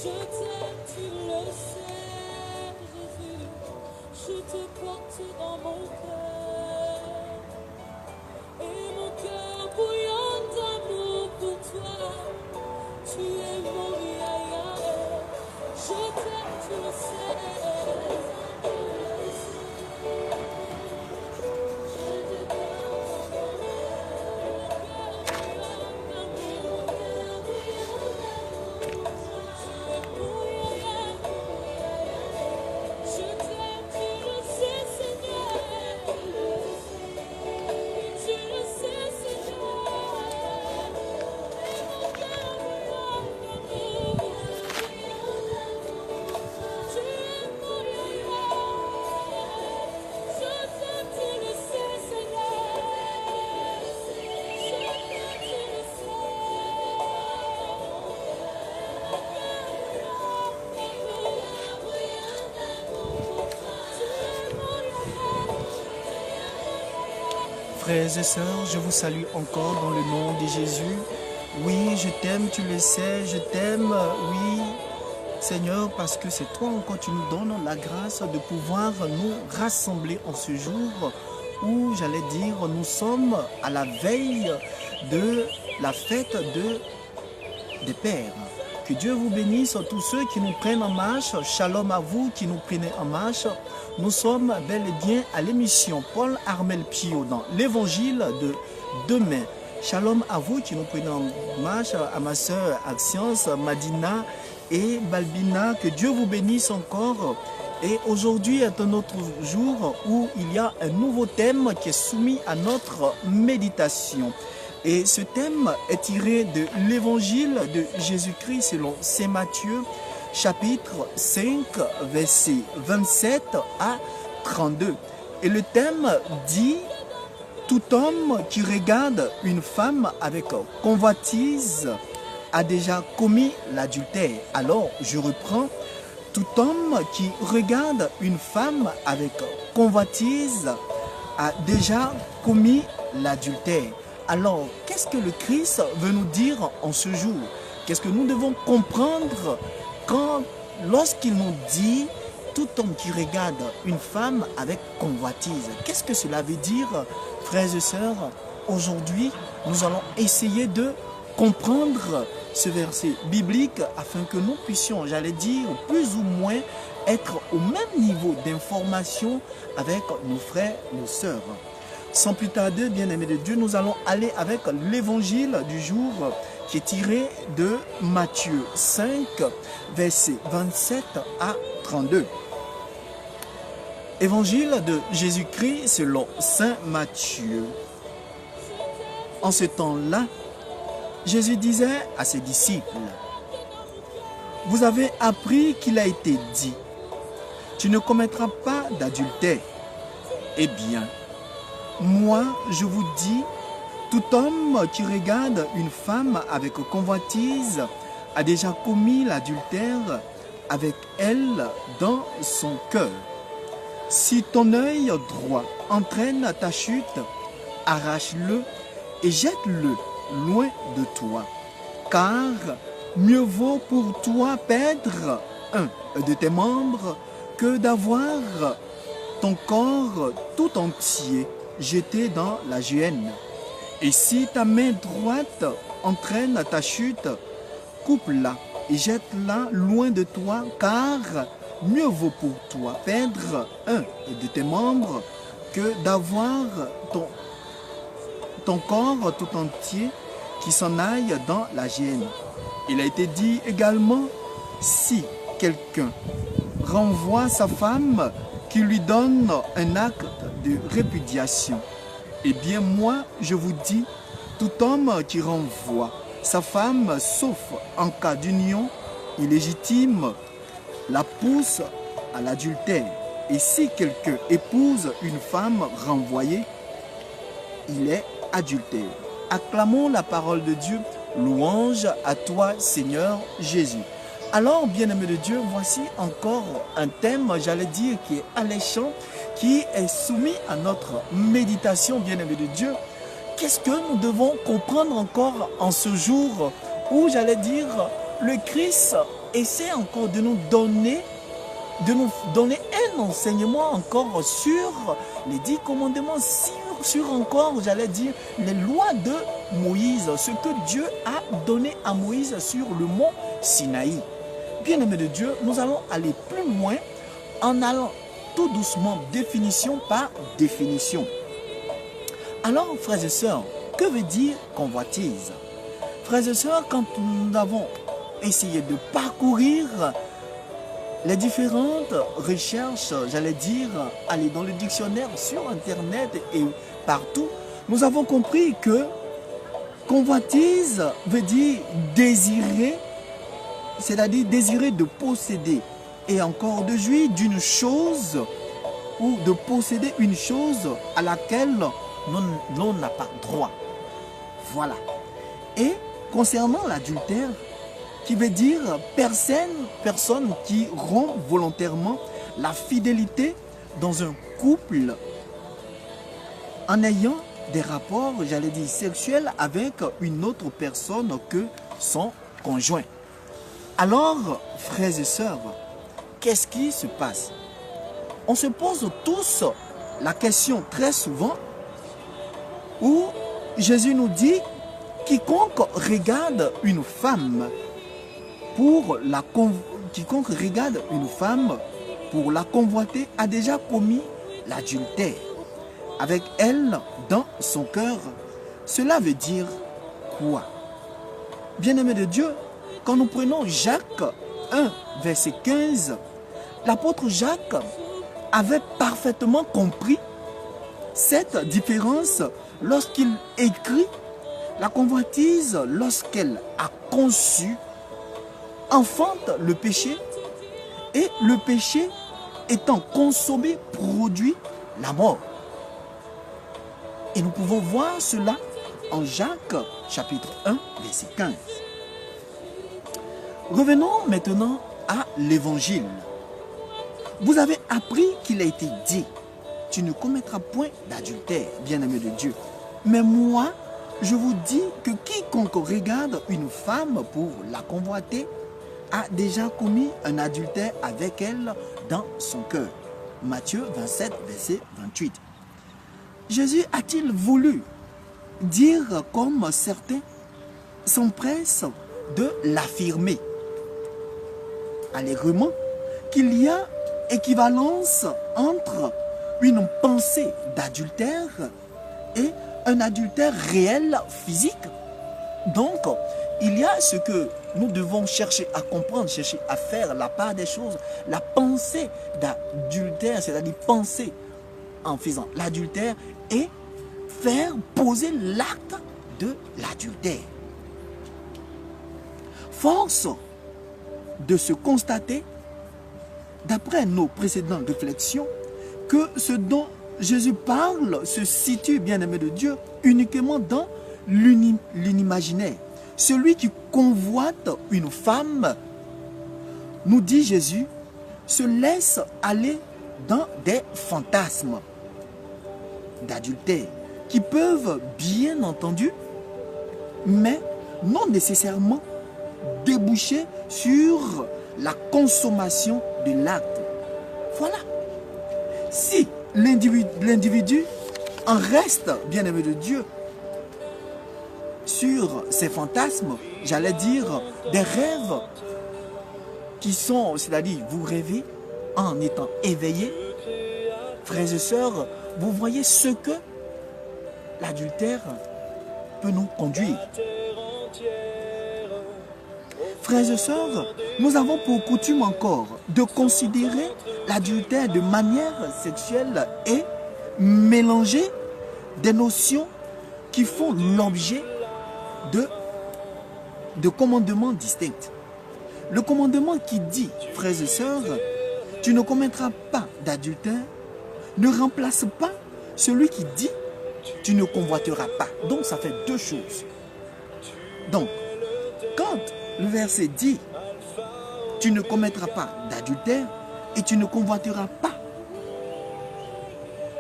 Je t'aime, tu le sais, Jésus. Je te porte dans mon cœur. Et mon cœur bouillonne d'amour pour toi. Tu es mon yaya. Je t'aime, tu le sais. Frères et sœurs, je vous salue encore dans le nom de Jésus. Oui, je t'aime, tu le sais, je t'aime, oui, Seigneur, parce que c'est toi encore, tu nous donnes la grâce de pouvoir nous rassembler en ce jour où, j'allais dire, nous sommes à la veille de la fête des Pères. Que Dieu vous bénisse, tous ceux qui nous prennent en marche. Shalom à vous qui nous prenez en marche. Nous sommes bel et bien à l'émission Paul Armel Pio dans l'évangile de demain. Shalom à vous qui nous prenez en marche, à ma sœur Axience, Madina et Balbina. Que Dieu vous bénisse encore. Et aujourd'hui est un autre jour où il y a un nouveau thème qui est soumis à notre méditation. Et ce thème est tiré de l'évangile de Jésus-Christ selon Saint Matthieu, chapitre 5, versets 27 à 32. Et le thème dit « Tout homme qui regarde une femme avec convoitise a déjà commis l'adultère. » Alors, je reprends. « Tout homme qui regarde une femme avec convoitise a déjà commis l'adultère. » Alors, qu'est-ce que le Christ veut nous dire en ce jour? Qu'est-ce que nous devons comprendre lorsqu'il nous dit « tout homme qui regarde une femme avec convoitise ». Qu'est-ce que cela veut dire, frères et sœurs? Aujourd'hui, nous allons essayer de comprendre ce verset biblique afin que nous puissions, j'allais dire, plus ou moins être au même niveau d'information avec nos frères et nos sœurs. Sans plus tarder, bien-aimés de Dieu, nous allons aller avec l'évangile du jour qui est tiré de Matthieu 5, versets 27 à 32. Évangile de Jésus-Christ selon Saint Matthieu. En ce temps-là, Jésus disait à ses disciples, « Vous avez appris qu'il a été dit, tu ne commettras pas d'adultère. Eh bien, moi, je vous dis, tout homme qui regarde une femme avec convoitise a déjà commis l'adultère avec elle dans son cœur. Si ton œil droit entraîne ta chute, arrache-le et jette-le loin de toi. Car mieux vaut pour toi perdre un de tes membres que d'avoir ton corps tout entier jeté dans la géhenne. Et si ta main droite entraîne ta chute, coupe-la et jette-la loin de toi, car mieux vaut pour toi perdre un de tes membres que d'avoir ton corps tout entier qui s'en aille dans la géhenne. Il a été dit également, si quelqu'un renvoie sa femme qui lui donne un acte de répudiation, eh bien moi, je vous dis, tout homme qui renvoie sa femme, sauf en cas d'union illégitime, la pousse à l'adultère. Et si quelqu'un épouse une femme renvoyée, il est adultère. Acclamons la parole de Dieu. Louange à toi, Seigneur Jésus. Alors, bien-aimés de Dieu, voici encore un thème, j'allais dire, qui est alléchant, qui est soumis à notre méditation, bien-aimés de Dieu. Qu'est-ce que nous devons comprendre encore en ce jour où, j'allais dire, le Christ essaie encore de nous donner un enseignement encore sur les 10 commandements, sur encore, j'allais dire, les lois de Moïse, ce que Dieu a donné à Moïse sur le mont Sinaï. Bien-aimés de Dieu, nous allons aller plus loin en allant tout doucement, définition par définition. Alors, frères et sœurs, que veut dire convoitise? Frères et sœurs, quand nous avons essayé de parcourir les différentes recherches, j'allais dire, aller dans le dictionnaire, sur Internet et partout, nous avons compris que convoitise veut dire désirer, c'est-à-dire désirer de posséder et encore de jouir d'une chose ou de posséder une chose à laquelle l'on n'a pas droit. Voilà. Et concernant l'adultère, qui veut dire personne qui rompt volontairement la fidélité dans un couple en ayant des rapports, j'allais dire, sexuels avec une autre personne que son conjoint. Alors, frères et sœurs, qu'est-ce qui se passe? On se pose tous la question très souvent où Jésus nous dit « Quiconque regarde une femme quiconque regarde une femme pour la convoiter a déjà commis l'adultère avec elle dans son cœur. » Cela veut dire quoi? Bien-aimés de Dieu, quand nous prenons Jacques 1, verset 15, l'apôtre Jacques avait parfaitement compris cette différence lorsqu'il écrit la convoitise lorsqu'elle a conçu, enfante le péché, et le péché étant consommé produit la mort. Et nous pouvons voir cela en Jacques chapitre 1 verset 15. Revenons maintenant à l'évangile. Vous avez appris qu'il a été dit, tu ne commettras point d'adultère, bien-aimé de Dieu. Mais moi, je vous dis que quiconque regarde une femme pour la convoiter a déjà commis un adultère avec elle dans son cœur. Matthieu 27, verset 28. Jésus a-t-il voulu dire, comme certains s'empressent de l'affirmer allègrement, qu'il y a équivalence entre une pensée d'adultère et un adultère réel physique? Donc, il y a ce que nous devons chercher à comprendre, chercher à faire la part des choses. La pensée d'adultère, c'est-à-dire penser en faisant l'adultère et faire poser l'acte de l'adultère. Force de se constater, d'après nos précédentes réflexions, que ce dont Jésus parle se situe, bien-aimé de Dieu, uniquement dans l'imaginaire. Celui qui convoite une femme, nous dit Jésus, se laisse aller dans des fantasmes d'adultère qui peuvent, bien entendu, mais non nécessairement déboucher sur la consommation de l'acte. Voilà. Si l'individu en reste, bien-aimé de Dieu, sur ces fantasmes, j'allais dire des rêves qui sont, c'est-à-dire vous rêvez en étant éveillé, frères et sœurs, vous voyez ce que l'adultère peut nous conduire. Frères et sœurs, nous avons pour coutume encore de considérer l'adultère de manière sexuelle et mélanger des notions qui font l'objet de commandements distincts. Le commandement qui dit, frères et sœurs, tu ne commettras pas d'adultère, ne remplace pas celui qui dit, tu ne convoiteras pas. Donc ça fait deux choses. Donc, quand le verset dit, tu ne commettras pas d'adultère et tu ne convoiteras pas,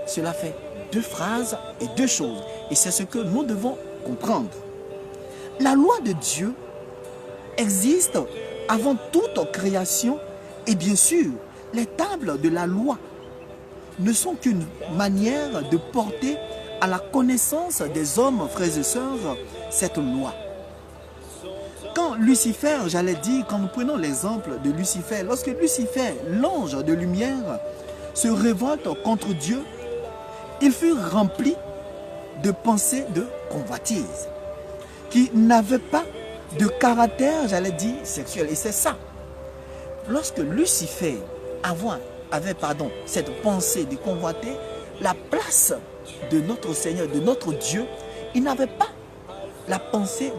cela fait deux phrases et deux choses. Et c'est ce que nous devons comprendre. La loi de Dieu existe avant toute création, et bien sûr, les tables de la loi ne sont qu'une manière de porter à la connaissance des hommes, frères et sœurs, cette loi. Quand Lucifer, j'allais dire, quand nous prenons l'exemple de Lucifer, lorsque Lucifer, l'ange de lumière, se révolte contre Dieu, il fut rempli de pensées de convoitise, qui n'avaient pas de caractère, j'allais dire, sexuel. Et c'est ça. Lorsque Lucifer avait cette pensée de convoiter la place de notre Seigneur, de notre Dieu, il n'avait pas la pensée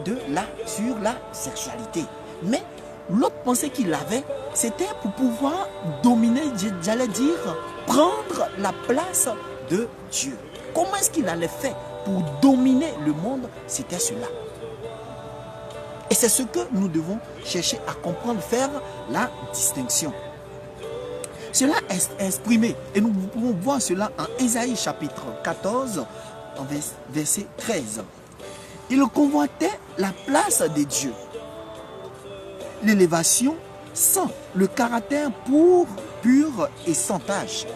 sur la sexualité. Mais l'autre pensée qu'il avait, c'était pour pouvoir dominer, j'allais dire, prendre la place de Dieu. Comment est-ce qu'il allait faire pour dominer le monde? C'était cela. Et c'est ce que nous devons chercher à comprendre, faire la distinction. Cela est exprimé, et nous pouvons voir cela en Ésaïe chapitre 14, verset 13. Il convoitait la place de Dieu, l'élévation sans le caractère pur et sans tache.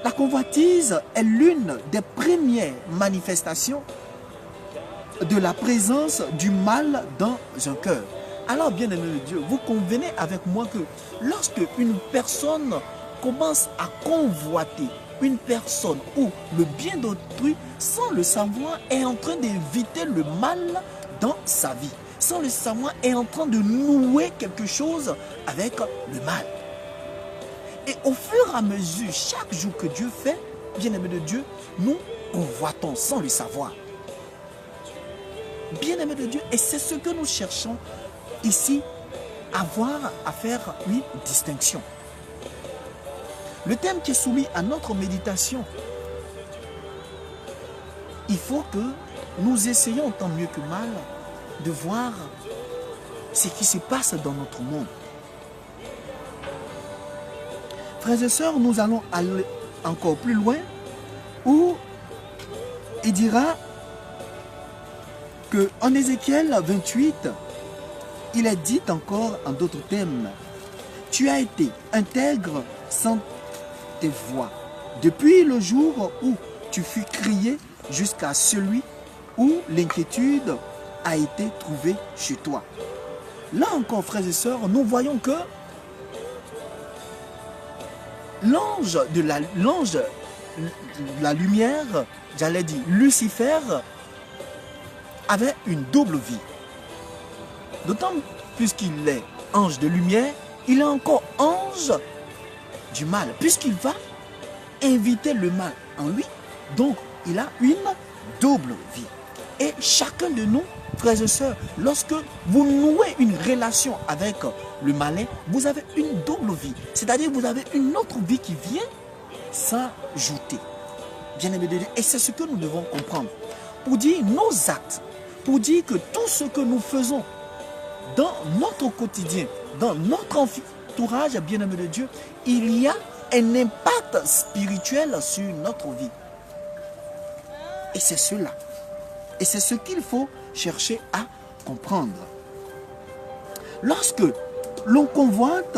La convoitise est l'une des premières manifestations de la présence du mal dans un cœur. Alors, bien-aimé de Dieu, vous convenez avec moi que lorsque une personne commence à convoiter une personne ou le bien d'autrui, sans le savoir, est en train d'éviter le mal dans sa vie. Sans le savoir, est en train de nouer quelque chose avec le mal. Et au fur et à mesure, chaque jour que Dieu fait, bien-aimé de Dieu, nous convoitons sans le savoir. Bien-aimé de Dieu, et c'est ce que nous cherchons ici, à faire une distinction. Le thème qui est soumis à notre méditation, il faut que nous essayions tant mieux que mal de voir ce qui se passe dans notre monde. Frères et sœurs, nous allons aller encore plus loin où il dira qu'en Ézéchiel 28, il est dit encore en d'autres termes, tu as été intègre sans tes voix, depuis le jour où tu fus crié jusqu'à celui où l'inquiétude a été trouvée chez toi. Là encore, frères et sœurs, nous voyons que l'ange de la lumière, j'allais dire Lucifer, avait une double vie. D'autant puisqu'il est ange de lumière, il est encore ange du mal, puisqu'il va éviter le mal en lui. Donc, il a une double vie. Et chacun de nous, frères et sœurs, lorsque vous nouez une relation avec le malin, vous avez une double vie. C'est-à-dire vous avez une autre vie qui vient s'ajouter. Bien-aimé de Dieu. Et c'est ce que nous devons comprendre. Pour dire nos actes, pour dire que tout ce que nous faisons dans notre quotidien, dans notre entourage, bien-aimé de Dieu, il y a un impact spirituel sur notre vie. Et c'est cela. Et c'est ce qu'il faut chercher à comprendre. Lorsque l'on convoite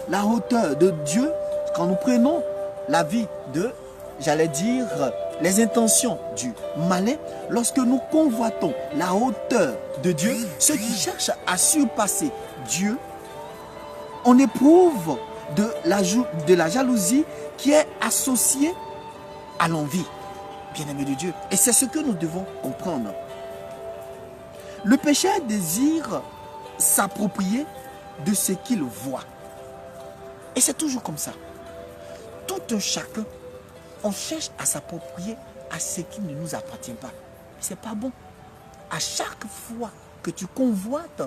la hauteur de Dieu, quand nous prenons la vie de, j'allais dire, les intentions du malin, lorsque nous convoitons la hauteur de Dieu, ceux qui cherchent à surpasser Dieu, on éprouve de la jalousie qui est associée à l'envie, bien-aimé de Dieu. Et c'est ce que nous devons comprendre. Le péché désire s'approprier de ce qu'il voit. Et c'est toujours comme ça. Tout un chacun, on cherche à s'approprier à ce qui ne nous appartient pas. Ce n'est pas bon. À chaque fois que tu convoites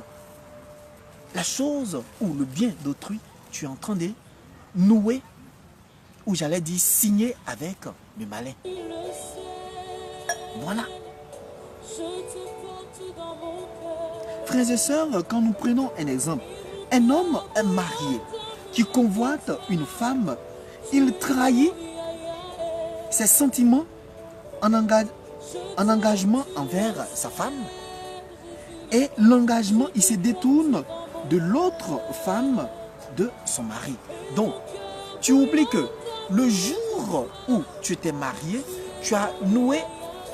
la chose ou le bien d'autrui, tu es en train de nouer, ou j'allais dire signer avec le malin. Voilà. Frères et sœurs, quand nous prenons un exemple, un homme est marié qui convoite une femme, il trahit ses sentiments en engagement envers sa femme, et l'engagement, il se détourne de l'autre femme de son mari. Donc, tu oublies que le jour où tu t'es marié, tu as noué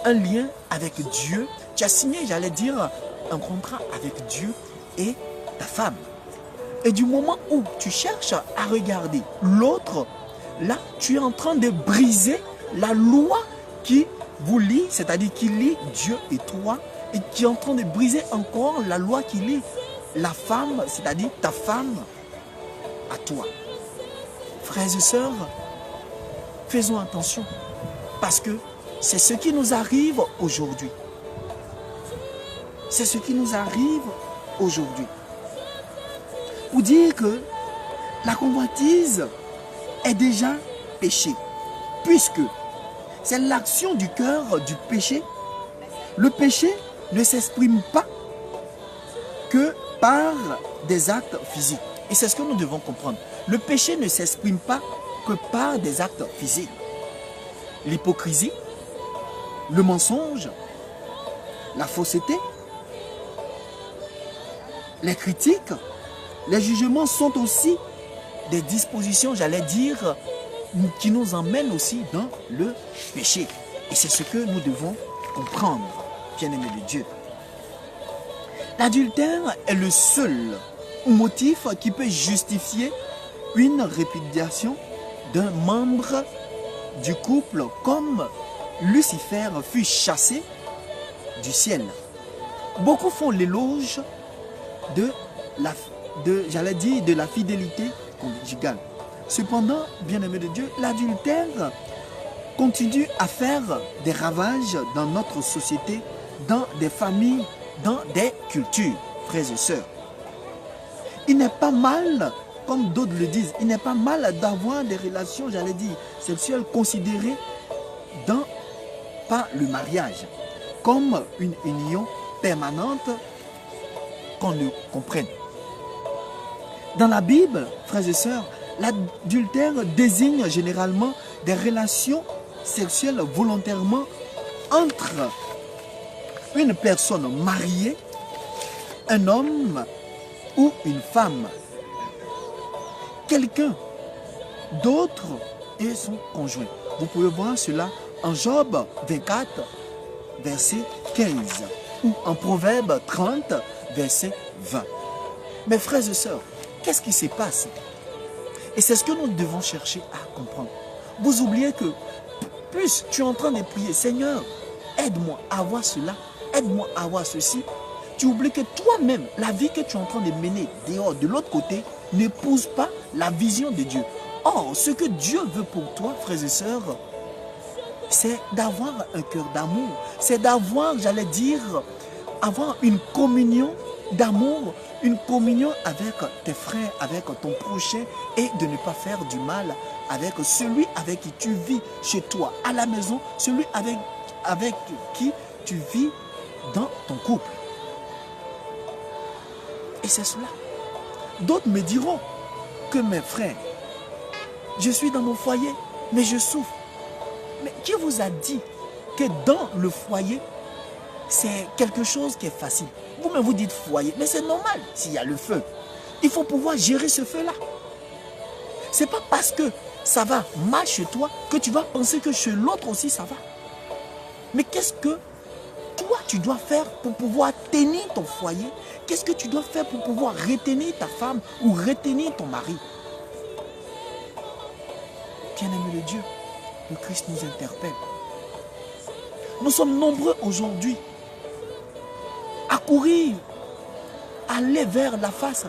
un lien avec Dieu. Tu as signé, j'allais dire, un contrat avec Dieu et ta femme. Et du moment où tu cherches à regarder l'autre, là, tu es en train de briser la loi qui vous lie, c'est-à-dire qui lie Dieu et toi, et qui est en train de briser encore la loi qui lie la femme, c'est-à-dire ta femme, à toi. Frères et sœurs, faisons attention, parce que c'est ce qui nous arrive aujourd'hui. C'est ce qui nous arrive aujourd'hui. Pour dire que la convoitise est déjà péché, puisque c'est l'action du cœur du péché. Le péché ne s'exprime pas que par des actes physiques. Et c'est ce que nous devons comprendre. Le péché ne s'exprime pas que par des actes physiques. L'hypocrisie, le mensonge, la fausseté, les critiques, les jugements sont aussi des dispositions, j'allais dire, qui nous emmènent aussi dans le péché. Et c'est ce que nous devons comprendre, bien-aimés de Dieu. L'adultère est le seul motif qui peut justifier une répudiation d'un membre du couple, comme Lucifer fut chassé du ciel. Beaucoup font l'éloge de la fidélité conjugale. Cependant, bien-aimés de Dieu, l'adultère continue à faire des ravages dans notre société, dans des familles, dans des cultures, frères et sœurs. Il n'est pas mal, comme d'autres le disent, il n'est pas mal d'avoir des relations, j'allais dire, sexuelles considérées par le mariage, comme une union permanente qu'on ne comprenne. Dans la Bible, frères et sœurs, l'adultère désigne généralement des relations sexuelles volontairement entre une personne mariée, un homme ou une femme, quelqu'un d'autre et son conjoint. Vous pouvez voir cela en Job 24, verset 15, ou en Proverbe 30, verset 20. Mes frères et sœurs, qu'est-ce qui se passe? Et c'est ce que nous devons chercher à comprendre. Vous oubliez que plus tu es en train de prier, Seigneur, aide-moi à avoir cela, aide-moi à avoir ceci. Tu oublies que toi-même, la vie que tu es en train de mener dehors, de l'autre côté, n'épouse pas la vision de Dieu. Or, ce que Dieu veut pour toi, frères et sœurs, c'est d'avoir un cœur d'amour. C'est d'avoir, j'allais dire, avoir une communion d'amour, une communion avec tes frères, avec ton prochain, et de ne pas faire du mal avec celui avec qui tu vis chez toi, à la maison, celui avec qui tu vis dans ton couple. Et c'est cela. D'autres me diront que mes frères, je suis dans mon foyer, mais je souffre. Mais qui vous a dit que dans le foyer, c'est quelque chose qui est facile? Vous-même vous dites foyer, mais c'est normal s'il y a le feu. Il faut pouvoir gérer ce feu-là. Ce n'est pas parce que ça va mal chez toi que tu vas penser que chez l'autre aussi ça va. Mais qu'est-ce que toi tu dois faire pour pouvoir tenir ton foyer? Qu'est-ce que tu dois faire pour pouvoir retenir ta femme ou retenir ton mari? Bien-aimé de Dieu, le Christ nous interpelle. Nous sommes nombreux aujourd'hui à courir, à aller vers la face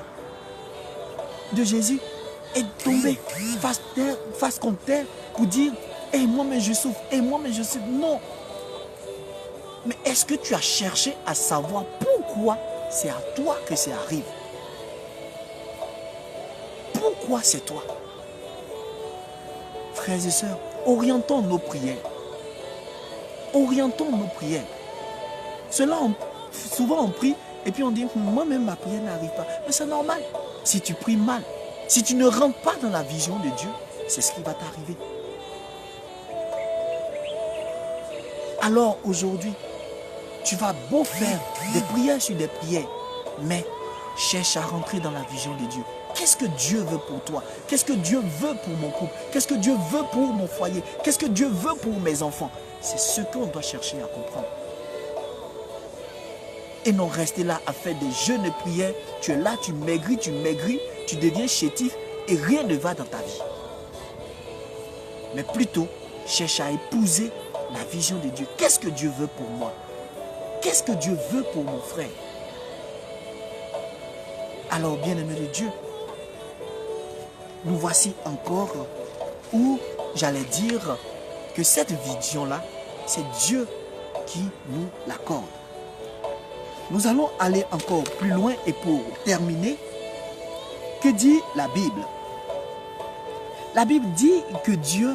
de Jésus et tomber face contre terre pour dire « Eh, moi, mais je souffre, eh, moi, mais je souffre. » Non. Mais est-ce que tu as cherché à savoir pourquoi c'est à toi que ça arrive? Pourquoi c'est toi? Frères et sœurs, orientons nos prières. Orientons nos prières. Souvent on prie et puis on dit, moi-même ma prière n'arrive pas. Mais c'est normal. Si tu pries mal, si tu ne rentres pas dans la vision de Dieu, c'est ce qui va t'arriver. Alors aujourd'hui, tu vas beau faire des prières sur des prières, mais cherche à rentrer dans la vision de Dieu. Qu'est-ce que Dieu veut pour toi? Qu'est-ce que Dieu veut pour mon couple? Qu'est-ce que Dieu veut pour mon foyer? Qu'est-ce que Dieu veut pour mes enfants? C'est ce qu'on doit chercher à comprendre. Et non rester là à faire des jeûnes et prières. Tu es là, tu maigris, tu deviens chétif et rien ne va dans ta vie. Mais plutôt, cherche à épouser la vision de Dieu. Qu'est-ce que Dieu veut pour moi? Qu'est-ce que Dieu veut pour mon frère? Alors, bien-aimé de Dieu, nous voici encore où j'allais dire que cette vision-là, c'est Dieu qui nous l'accorde. Nous allons aller encore plus loin et pour terminer, que dit la Bible? La Bible dit que Dieu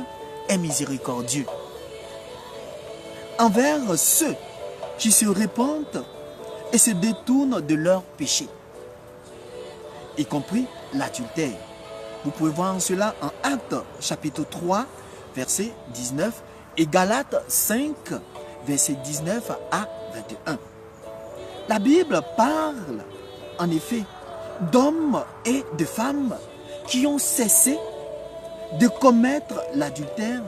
est miséricordieux envers ceux qui se repentent et se détournent de leurs péchés, y compris l'adultère. Vous pouvez voir cela en Actes chapitre 3, verset 19 et Galates 5, verset 19 à 21. La Bible parle en effet d'hommes et de femmes qui ont cessé de commettre l'adultère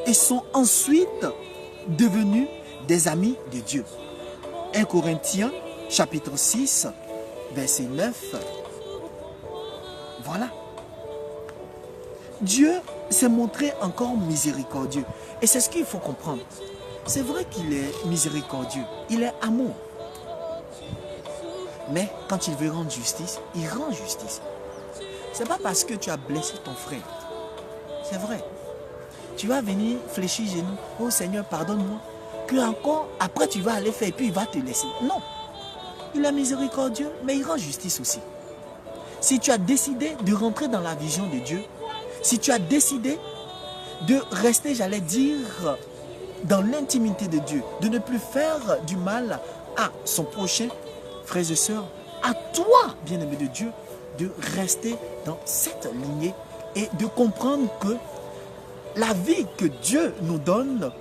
et sont ensuite devenus des amis de Dieu. 1 Corinthiens chapitre 6, verset 9. Voilà. Dieu s'est montré encore miséricordieux. Et c'est ce qu'il faut comprendre. C'est vrai qu'il est miséricordieux. Il est amour. Mais quand il veut rendre justice, il rend justice. Ce n'est pas parce que tu as blessé ton frère. C'est vrai. Tu vas venir fléchir genoux. Oh Seigneur, pardonne-moi. Que encore, après tu vas aller faire et puis il va te laisser. Non. Il est miséricordieux, mais il rend justice aussi. Si tu as décidé de rentrer dans la vision de Dieu, si tu as décidé de rester, j'allais dire, dans l'intimité de Dieu, de ne plus faire du mal à son prochain, frères et sœurs, à toi, bien-aimé de Dieu, de rester dans cette lignée et de comprendre que la vie que Dieu nous donne,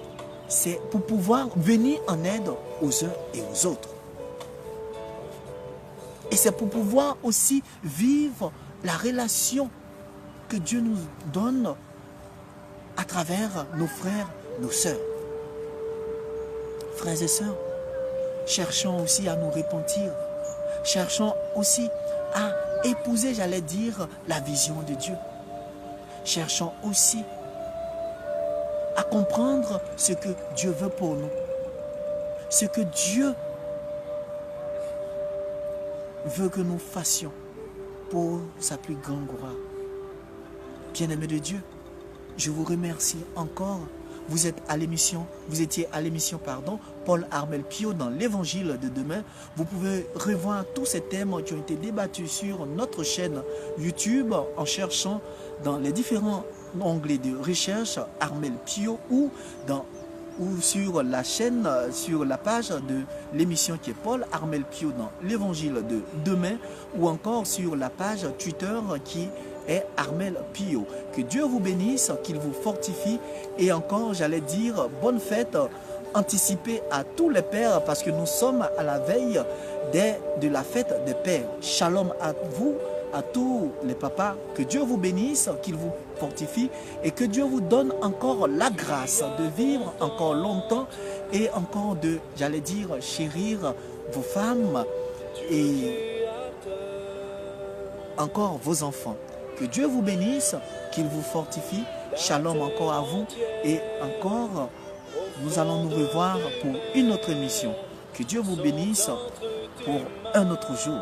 c'est pour pouvoir venir en aide aux uns et aux autres. Et c'est pour pouvoir aussi vivre la relation que Dieu nous donne à travers nos frères, nos sœurs. Frères et sœurs, cherchons aussi à nous repentir. Cherchons aussi à épouser, j'allais dire, la vision de Dieu. Cherchons aussi à comprendre ce que Dieu veut pour nous. Ce que Dieu veut que nous fassions pour sa plus grande gloire. Bien-aimés de Dieu, je vous remercie encore. Vous étiez à l'émission, Paul Armel Pio dans l'évangile de demain. Vous pouvez revoir tous ces thèmes qui ont été débattus sur notre chaîne YouTube en cherchant dans les différents onglets de recherche Armel Pio ou sur la chaîne, sur la page de l'émission qui est Paul Armel Pio dans l'évangile de demain ou encore sur la page Twitter qui est Armel Pio. Que Dieu vous bénisse, qu'il vous fortifie et encore, j'allais dire, bonne fête anticipée à tous les pères parce que nous sommes à la veille de la fête des pères. Shalom à vous, à tous les papas. Que Dieu vous bénisse, qu'il vous fortifie et que Dieu vous donne encore la grâce de vivre encore longtemps et encore de, j'allais dire, chérir vos femmes et encore vos enfants. Que Dieu vous bénisse, qu'il vous fortifie. Shalom encore à vous et encore, nous allons nous revoir pour une autre émission. Que Dieu vous bénisse pour un autre jour.